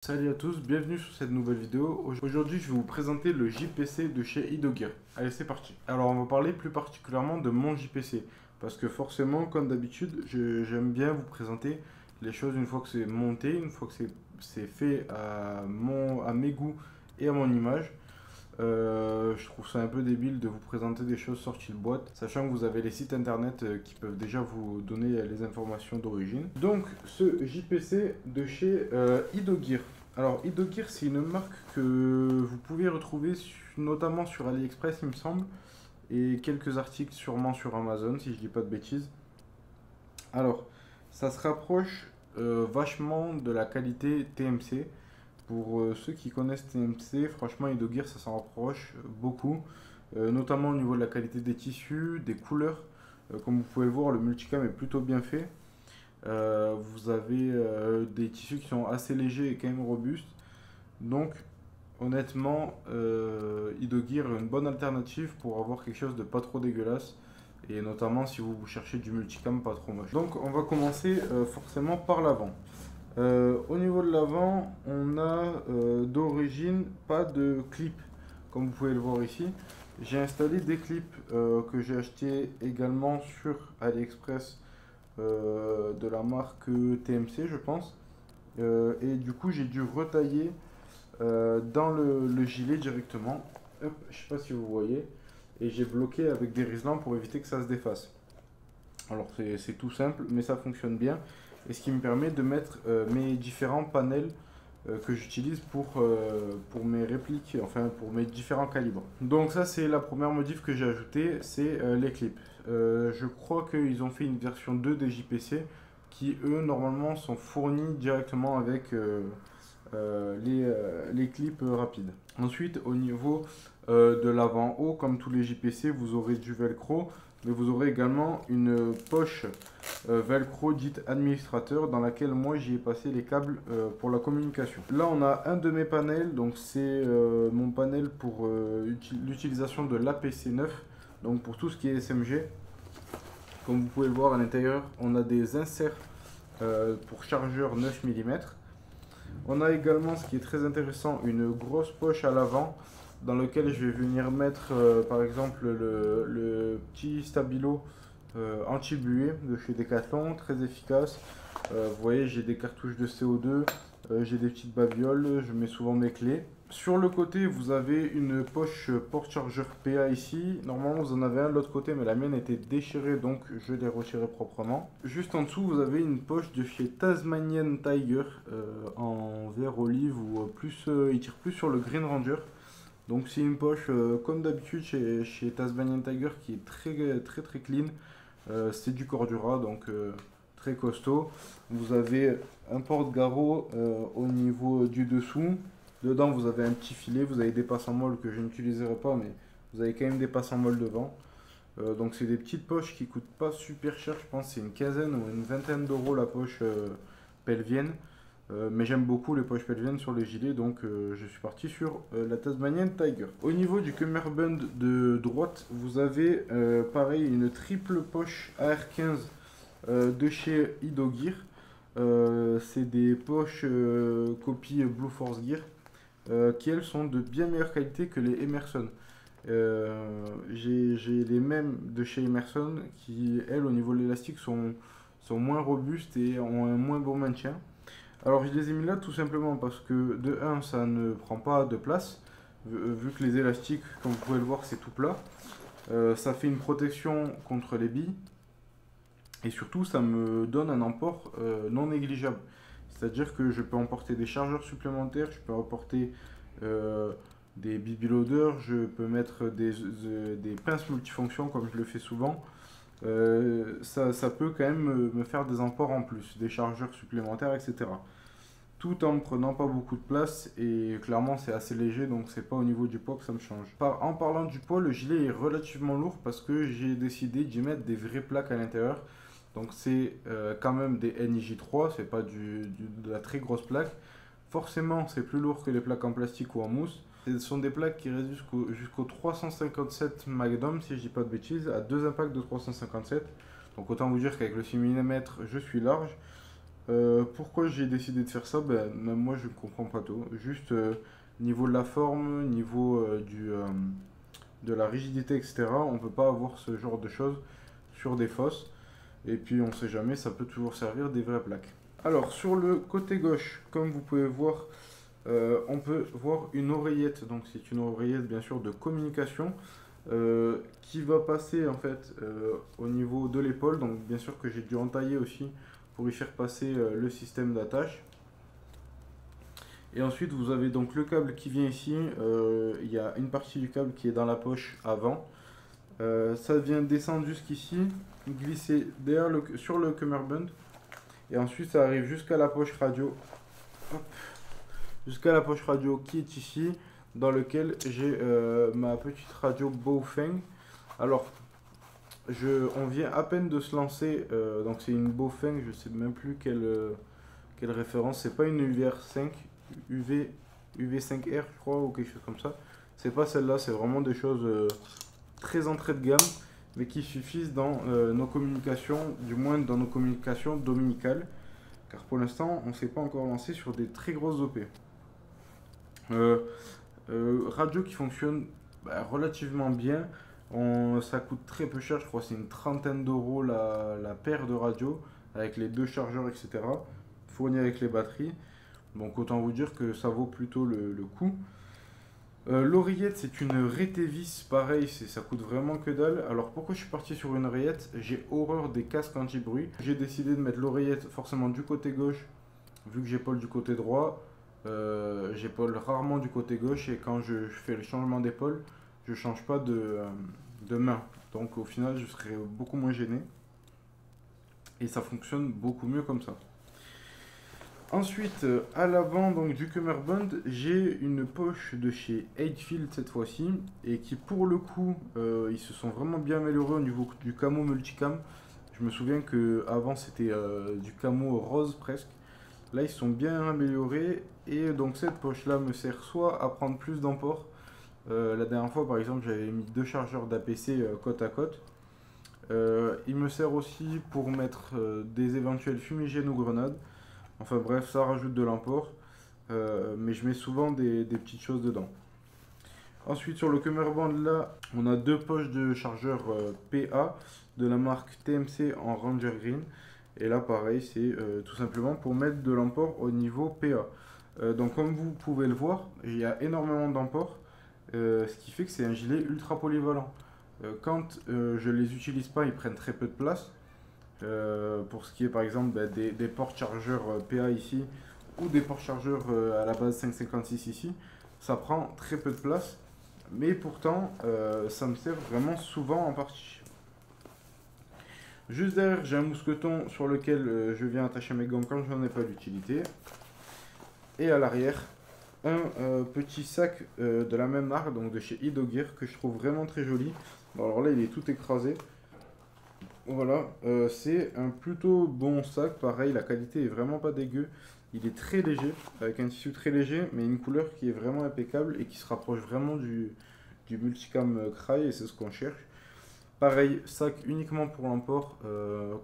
Salut à tous, bienvenue sur cette nouvelle vidéo. Aujourd'hui, je vais vous présenter le JPC de chez Idogear. Allez, c'est parti. Alors, on va parler plus particulièrement de mon JPC. Parce que forcément, comme d'habitude, j'aime bien vous présenter les choses une fois que c'est monté, une fois que c'est fait à mes goûts et à mon image. Je trouve ça un peu débile de vous présenter des choses sorties de boîte, sachant que vous avez les sites internet qui peuvent déjà vous donner les informations d'origine. Donc, ce JPC de chez Idogear. Alors, Idogear, c'est une marque que vous pouvez retrouver notamment sur AliExpress, il me semble, et quelques articles sûrement sur Amazon, si je dis pas de bêtises. Alors, ça se rapproche vachement de la qualité TMC. Pour ceux qui connaissent TMC, franchement, Idogear, ça s'en rapproche beaucoup, notamment au niveau de la qualité des tissus, des couleurs. Comme vous pouvez le voir, le multicam est plutôt bien fait. Vous avez des tissus qui sont assez légers et quand même robustes. Donc, honnêtement, Idogear est une bonne alternative pour avoir quelque chose de pas trop dégueulasse. Et notamment si vous cherchez du multicam pas trop moche. Donc, on va commencer forcément par l'avant. Au niveau de l'avant, on a d'origine pas de clip, comme vous pouvez le voir ici. J'ai installé des clips que j'ai acheté également sur AliExpress de la marque TMC, je pense. Et du coup, j'ai dû retailler dans le gilet directement. Hop, je sais pas si vous voyez. Et j'ai bloqué avec des riselants pour éviter que ça se défasse. Alors c'est tout simple, mais ça fonctionne bien. Et ce qui me permet de mettre mes différents panels que j'utilise pour mes répliques, enfin pour mes différents calibres. Donc ça c'est la première modif que j'ai ajoutée, c'est les clips. Je crois qu'ils ont fait une version 2 des JPC qui eux normalement sont fournis directement avec les clips rapides. Ensuite au niveau de l'avant-haut, comme tous les JPC, vous aurez du velcro, mais vous aurez également une poche velcro dite administrateur dans laquelle moi j'y ai passé les câbles pour la communication. Là on a un de mes panels, donc c'est mon panel pour l'utilisation de l'APC9, donc pour tout ce qui est SMG. Comme vous pouvez le voir à l'intérieur, on a des inserts pour chargeur 9 mm. On a également, ce qui est très intéressant, une grosse poche à l'avant dans lequel je vais venir mettre par exemple le petit stabilo anti-buée de chez Decathlon, très efficace. Vous voyez, j'ai des cartouches de CO2, j'ai des petites babioles, je mets souvent mes clés. Sur le côté, vous avez une poche porte-chargeur PA ici. Normalement, vous en avez un de l'autre côté, mais la mienne était déchirée, donc je l'ai retiré proprement. Juste en dessous, vous avez une poche de chez Tasmanian Tiger en vert olive ou plus, il tire plus sur le Green Ranger. Donc c'est une poche comme d'habitude chez Tasmanian Tiger qui est très clean. C'est du Cordura, donc très costaud. Vous avez un porte-garrot au niveau du dessous. Dedans vous avez un petit filet, vous avez des passes en molle que je n'utiliserai pas, mais vous avez quand même des passes en molle devant. Donc c'est des petites poches qui coûtent pas super cher, je pense c'est une quinzaine ou une vingtaine d'euros la poche pelvienne. Mais j'aime beaucoup les poches pelviennes sur les gilets, donc je suis parti sur la Tasmanian Tiger. Au niveau du cummerbund de droite, vous avez pareil une triple poche AR15 de chez Idogear. C'est des poches copie Blue Force Gear qui elles sont de bien meilleure qualité que les Emerson. J'ai les mêmes de chez Emerson qui elles au niveau de l'élastique sont moins robustes et ont un moins bon maintien. Alors je les ai mis là tout simplement parce que de 1 ça ne prend pas de place vu que les élastiques comme vous pouvez le voir c'est tout plat. Ça fait une protection contre les billes et surtout ça me donne un emport non négligeable. C'est-à-dire que je peux emporter des chargeurs supplémentaires, je peux emporter des BB-loaders, je peux mettre des pinces multifonctions comme je le fais souvent. Ça peut quand même me faire des emports en plus, des chargeurs supplémentaires, etc. Tout en ne prenant pas beaucoup de place et clairement c'est assez léger donc c'est pas au niveau du poids que ça me change. En parlant du poids, le gilet est relativement lourd parce que j'ai décidé d'y mettre des vraies plaques à l'intérieur. Donc c'est quand même des NIJ3, c'est pas de la très grosse plaque. Forcément c'est plus lourd que les plaques en plastique ou en mousse. Ce sont des plaques qui restent jusqu'au 357 Magnum, si je dis pas de bêtises, à deux impacts de 357. Donc autant vous dire qu'avec le 6 mm, je suis large. Pourquoi j'ai décidé de faire ça? Ben, même moi je ne comprends pas tout. Juste niveau de la forme, niveau de la rigidité, etc. On peut pas avoir ce genre de choses sur des fosses. Et puis on sait jamais, ça peut toujours servir des vraies plaques. Alors sur le côté gauche, comme vous pouvez voir, on peut voir une oreillette. Donc c'est une oreillette bien sûr de communication qui va passer en fait au niveau de l'épaule. Donc bien sûr que j'ai dû entailler aussi pour y faire passer le système d'attache. Et ensuite vous avez donc le câble qui vient ici. Il y a une partie du câble qui est dans la poche avant. Ça vient descendre jusqu'ici, glisser derrière sur le cummerbund. Et ensuite ça arrive jusqu'à la poche radio. Hop. Jusqu'à la poche radio qui est ici, dans lequel j'ai ma petite radio Baofeng. Alors, on vient à peine de se lancer, donc c'est une Baofeng, je sais même plus quelle référence, c'est pas une UVR5, UV5R je crois, ou quelque chose comme ça. C'est pas celle-là, c'est vraiment des choses très entrée de gamme, mais qui suffisent dans nos communications, du moins dans nos communications dominicales, car pour l'instant, on ne s'est pas encore lancé sur des très grosses OP. Radio qui fonctionne relativement bien. Ça coûte très peu cher, je crois que c'est une trentaine d'euros la paire de radio avec les deux chargeurs, etc. Fourni avec les batteries. Donc autant vous dire que ça vaut plutôt le coup. L'oreillette, c'est une Retevis, pareil, ça coûte vraiment que dalle. Alors pourquoi je suis parti sur une oreillette? J'ai horreur des casques anti-bruit. J'ai décidé de mettre l'oreillette forcément du côté gauche, vu que j'épaule du côté droit. J'épaule rarement du côté gauche et quand je fais le changement d'épaule, je change pas de main. Donc au final, je serai beaucoup moins gêné. Et ça fonctionne beaucoup mieux comme ça. Ensuite, à l'avant donc du cummerbund, j'ai une poche de chez Hatefield cette fois-ci, et qui pour le coup, ils se sont vraiment bien améliorés au niveau du camo multicam. Je me souviens que avant c'était du camo rose presque. Là, ils sont bien améliorés, et donc cette poche-là me sert soit à prendre plus d'emport. La dernière fois, par exemple, j'avais mis deux chargeurs d'APC côte à côte. Il me sert aussi pour mettre des éventuels fumigènes ou grenades. Enfin bref, ça rajoute de l'emport, mais je mets souvent des petites choses dedans. Ensuite, sur le cummerbund, là, on a deux poches de chargeur PA de la marque TMC en Ranger Green. Et là, pareil, c'est tout simplement pour mettre de l'emport au niveau PA. Donc, comme vous pouvez le voir, il y a énormément d'emport, ce qui fait que c'est un gilet ultra polyvalent. Quand je les utilise pas, ils prennent très peu de place. Pour ce qui est par exemple des ports chargeurs PA ici ou des ports chargeurs à la base 556 ici, ça prend très peu de place, mais pourtant ça me sert vraiment souvent en partie. Juste derrière, j'ai un mousqueton sur lequel je viens attacher mes gants quand je n'en ai pas d'utilité. Et à l'arrière, un petit sac de la même marque, donc de chez Idogear, que je trouve vraiment très joli. Bon, alors là, il est tout écrasé. Voilà, c'est un plutôt bon sac, pareil, la qualité est vraiment pas dégueu. Il est très léger, avec un tissu très léger, mais une couleur qui est vraiment impeccable et qui se rapproche vraiment du multicam Cry, et c'est ce qu'on cherche. Pareil, sac uniquement pour l'emport,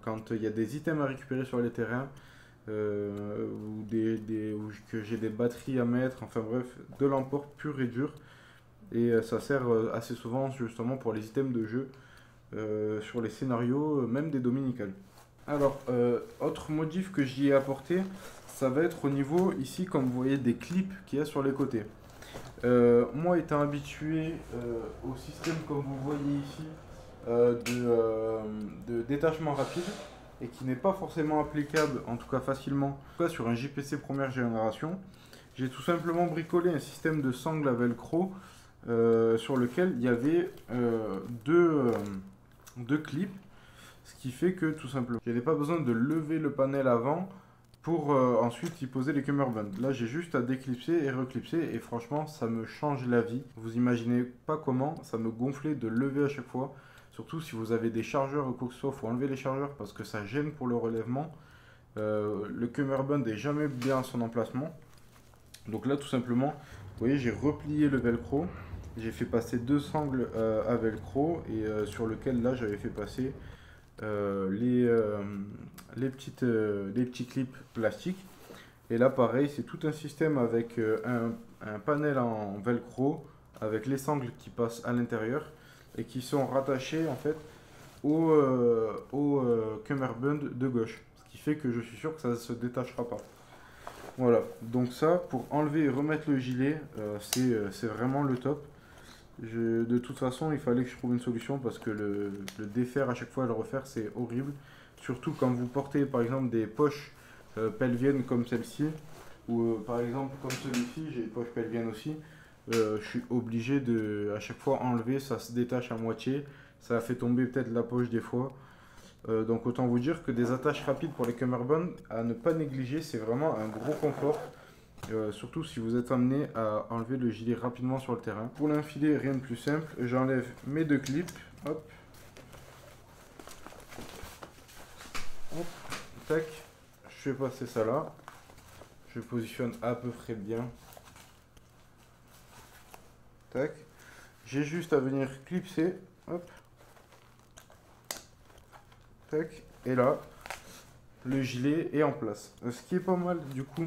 quand il y a des items à récupérer sur les terrains, ou que j'ai des batteries à mettre, enfin bref, de l'emport pur et dur. Et ça sert assez souvent justement pour les items de jeu. Sur les scénarios, même des dominicales. Alors, autre modif que j'y ai apporté, ça va être au niveau, ici, comme vous voyez, des clips qu'il y a sur les côtés. Moi, étant habitué au système, comme vous voyez ici, de détachement rapide, et qui n'est pas forcément applicable, en tout cas facilement, en tout cas sur un JPC première génération, j'ai tout simplement bricolé un système de sangle à velcro sur lequel il y avait deux clips, ce qui fait que tout simplement je n'avais pas besoin de lever le panel avant pour ensuite y poser les cummerbunds. Là j'ai juste à déclipser et reclipser, et franchement ça me change la vie. Vous imaginez pas comment ça me gonflait de lever à chaque fois, surtout si vous avez des chargeurs ou quoi que ce soit, il faut enlever les chargeurs parce que ça gêne pour le relèvement. Le cummerbund n'est jamais bien à son emplacement, donc là tout simplement vous voyez, j'ai replié le velcro. J'ai fait passer deux sangles à velcro, et sur lequel là j'avais fait passer les petits clips plastiques. Et là, pareil, c'est tout un système avec un panel en velcro avec les sangles qui passent à l'intérieur et qui sont rattachés en fait au cummerbund de gauche. Ce qui fait que je suis sûr que ça ne se détachera pas. Voilà, donc ça, pour enlever et remettre le gilet, c'est vraiment le top. De toute façon, il fallait que je trouve une solution parce que le défaire à chaque fois et le refaire, c'est horrible. Surtout quand vous portez par exemple des poches pelviennes comme celle-ci, ou par exemple comme celui-ci, j'ai une poche pelvienne aussi. Je suis obligé de à chaque fois enlever, ça se détache à moitié, ça fait tomber peut-être la poche des fois. Donc autant vous dire que des attaches rapides pour les cummerbunds à ne pas négliger, c'est vraiment un gros confort. Surtout si vous êtes amené à enlever le gilet rapidement sur le terrain. Pour l'infiler, rien de plus simple, j'enlève mes deux clips, hop, hop, tac, je fais passer ça là, je positionne à peu près bien, tac, j'ai juste à venir clipser, hop, tac, et là, le gilet est en place. Ce qui est pas mal du coup,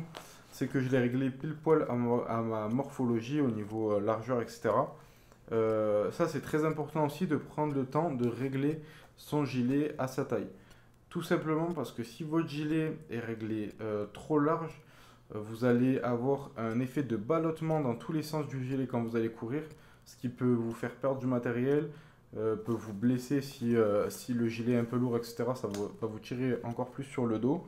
c'est que je l'ai réglé pile poil à ma morphologie au niveau largeur, etc. Ça, c'est très important aussi de prendre le temps de régler son gilet à sa taille. Tout simplement parce que si votre gilet est réglé trop large, vous allez avoir un effet de ballottement dans tous les sens du gilet quand vous allez courir, ce qui peut vous faire perdre du matériel, peut vous blesser si le gilet est un peu lourd, etc. Ça va vous tirer encore plus sur le dos.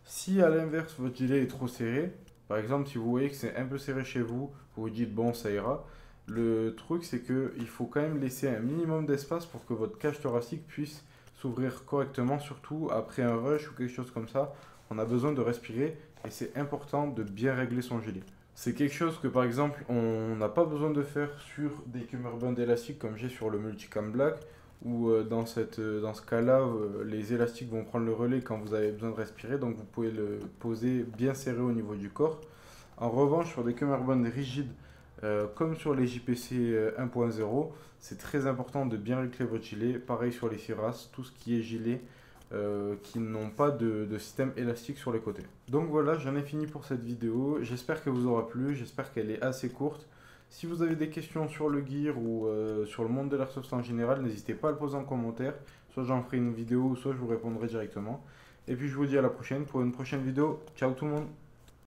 Si à l'inverse votre gilet est trop serré, par exemple si vous voyez que c'est un peu serré chez vous, vous vous dites bon ça ira. Le truc c'est qu'il faut quand même laisser un minimum d'espace pour que votre cage thoracique puisse s'ouvrir correctement, surtout après un rush ou quelque chose comme ça. On a besoin de respirer et c'est important de bien régler son gilet. C'est quelque chose que par exemple on n'a pas besoin de faire sur des cummerbunds élastiques comme j'ai sur le Multicam Black où dans ce cas-là, les élastiques vont prendre le relais quand vous avez besoin de respirer, donc vous pouvez le poser bien serré au niveau du corps. En revanche, sur des cummerbunds rigides, comme sur les JPC 1.0, c'est très important de bien régler votre gilet. Pareil sur les Siras, tout ce qui est gilet qui n'ont pas de système élastique sur les côtés. Donc voilà, j'en ai fini pour cette vidéo. J'espère qu'elle vous aura plu, j'espère qu'elle est assez courte. Si vous avez des questions sur le gear ou sur le monde de l'airsoft en général, n'hésitez pas à le poser en commentaire. Soit j'en ferai une vidéo, soit je vous répondrai directement. Et puis je vous dis à la prochaine pour une prochaine vidéo. Ciao tout le monde!